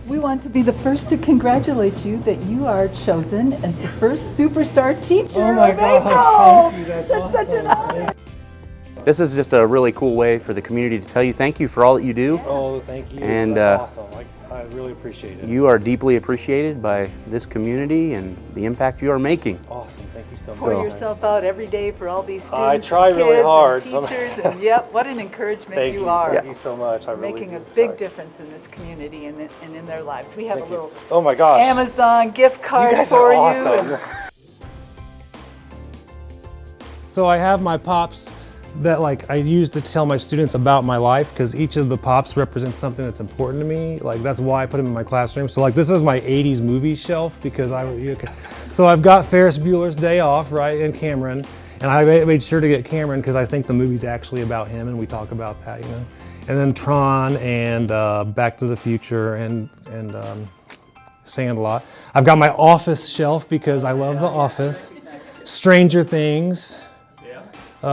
We want to be the first to congratulate you that you are chosen as the first superstar teacher Oh my of gosh, April. thank you. That's That's such an honor. This is just a really cool way for the community to tell you thank you for all that you do. Oh, thank you. And, that's awesome. I really appreciate it. You are deeply appreciated by this community and the impact you are making. Awesome. Thank you so much. Pour yourself out every day for all these students. I try and really kids hard. And teachers, and yep, what an encouragement Thank you. are. Thank you so much. I really Making a do big try. difference in this community and in their lives. We have Thank a you. little Oh my gosh. Amazon gift card You guys for are you. awesome. So I have my pops that I use to tell my students about my life, because each of the pops represents something that's important to me. That's why I put them in my classroom. So this is my 80s movie shelf, because so I've got Ferris Bueller's Day Off, right, and Cameron. And I made sure to get Cameron because I think the movie's actually about him, and we talk about that, And then Tron and Back to the Future and Sandlot. I've got my Office shelf because I love The Office. Stranger Things.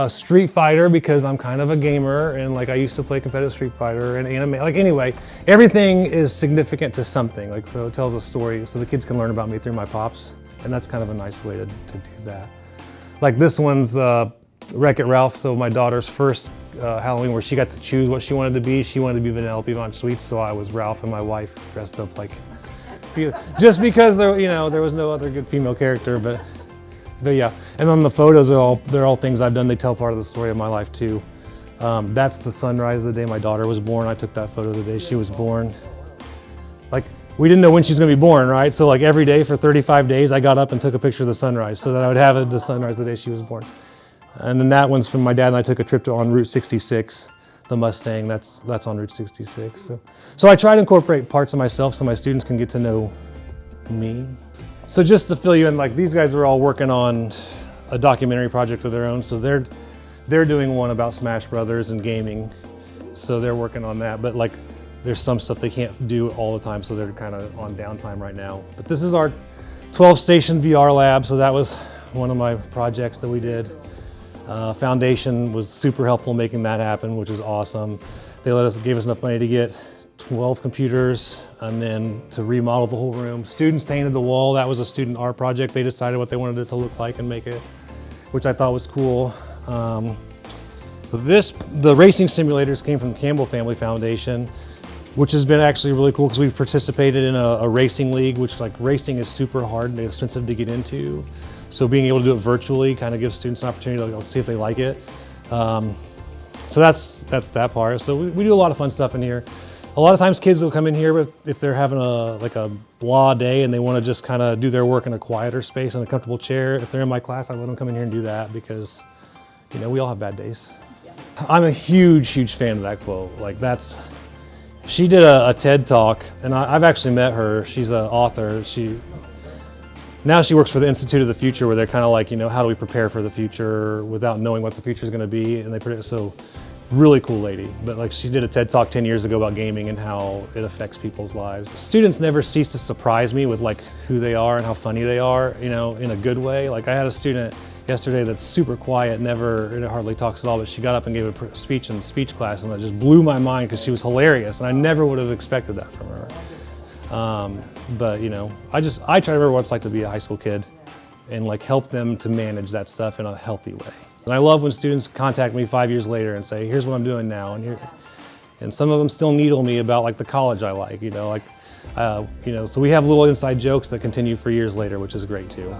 Street Fighter because I'm kind of a gamer and I used to play competitive Street Fighter and anime. Anyway, everything is significant to something. So it tells a story so the kids can learn about me through my pops, and that's kind of a nice way to do that. This one's Wreck-It Ralph, so my daughter's first Halloween where she got to choose what she wanted to be. She wanted to be Vanellope Von Sweet, so I was Ralph, and my wife dressed up just because there was no other good female character, but yeah, and then the photos they're all things I've done. They tell part of the story of my life too. That's the sunrise the day my daughter was born. I took that photo the day she was born. We didn't know when she was gonna be born, right? So every day for 35 days, I got up and took a picture of the sunrise so that I would have the sunrise the day she was born. And then that one's from my dad and I took a trip on Route 66, the Mustang, that's on Route 66. So I try to incorporate parts of myself so my students can get to know me. So just to fill you in, these guys are all working on a documentary project of their own. So they're doing one about Smash Brothers and gaming. So they're working on that. But there's some stuff they can't do all the time, so they're kind of on downtime right now. But this is our 12-station VR lab. So that was one of my projects that we did. Foundation was super helpful making that happen, which is awesome. They gave us enough money to get 12 computers and then to remodel the whole room. Students painted the wall. That was a student art project. They decided what they wanted it to look like and make it, which I thought was cool. The racing simulators came from the Campbell Family Foundation, which has been actually really cool because we've participated in a racing league, which racing is super hard and expensive to get into. So being able to do it virtually kind of gives students an opportunity to see if they like it. So that's that part. So we do a lot of fun stuff in here. A lot of times kids will come in here if they're having a blah day and they want to just kind of do their work in a quieter space in a comfortable chair. If they're in my class, I let them come in here and do that because, we all have bad days. I'm a huge, huge fan of that quote. She did a TED Talk, and I've actually met her. She's an author. Now she works for the Institute of the Future, where they're kind of how do we prepare for the future without knowing what the future is going to be, and they predict so. Really cool lady, but she did a TED Talk 10 years ago about gaming and how it affects people's lives. Students never cease to surprise me with who they are and how funny they are, in a good way. I had a student yesterday that's super quiet, hardly talks at all, but she got up and gave a speech in speech class, and it just blew my mind because she was hilarious, and I never would have expected that from her. But I try to remember what it's like to be a high school kid and help them to manage that stuff in a healthy way. And I love when students contact me 5 years later and say, here's what I'm doing now. And some of them still needle me about the college I like, so we have little inside jokes that continue for years later, which is great too.